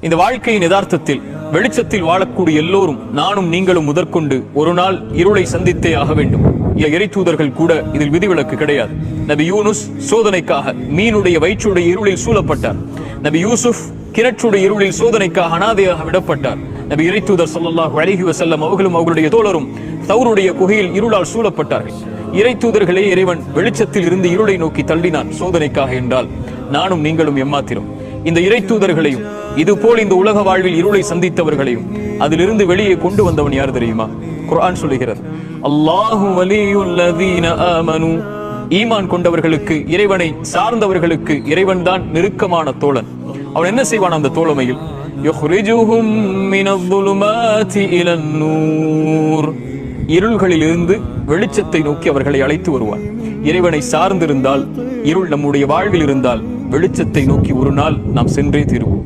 இந்த வாழ்க்கையின் யதார்த்தத்தில் வெளிச்சத்தில் வாழக்கூடிய எல்லோரும், நானும் நீங்களும் முதற்கொண்டு ஒரு நாள் இருளை சந்தித்தே ஆக வேண்டும். இறை தூதர்கள் கூட இதில் விதிவிலக்கு கிடையாது. நபி யூனுஸ் சோதனைக்காக மீனுடைய வயிற்றுடைய இருளில் சூழப்பட்டார். நபி யூசுப் கிணற்றுடைய இருளில் சோதனைக்காக அனாதையாக விடப்பட்டார். நபி இறை தூதர் ஸல்லல்லாஹு அலைஹி வஸல்லம் அவர்களும் அவர்களுடைய தோழரும் தௌருடைய குகையில் இருளால் சூழப்பட்டார்கள். இறை தூதர்களே இறைவன் வெளிச்சத்தில் இருந்து இருளை நோக்கி தள்ளினான் சோதனைக்காக என்றால், நானும் நீங்களும் எம்மாத்திரம்? இந்த இறை தூதர்களையும் இதுபோல் இந்த உலக வாழ்வில் இருளை சந்தித்தவர்களையும் அதிலிருந்து வெளியே கொண்டு வந்தவன் யார் தெரியுமா? குர்ஆன் சொல்லுகிறது, அல்லாஹு வலியுல்லதீன ஆமனு. ஈமான் கொண்டவர்களுக்கு, இறைவனை சார்ந்தவர்களுக்கு இறைவன் தான் நெருக்கமான தோழன். அவன் என்ன செய்வான் அந்த தோழமையில்? யுஹ்ரிஜுஹும் மினல்-ظுலுமாத்தி இலன்-நூர். இருள்களில் இருந்து வெளிச்சத்தை நோக்கி அவர்களை அழைத்து வருவான். இறைவனை சார்ந்திருந்தால், இருள் நம்முடைய வாழ்வில் இருந்தால், வெளிச்சத்தை நோக்கி ஒரு நாள் நாம் சென்றே தீருவோம்.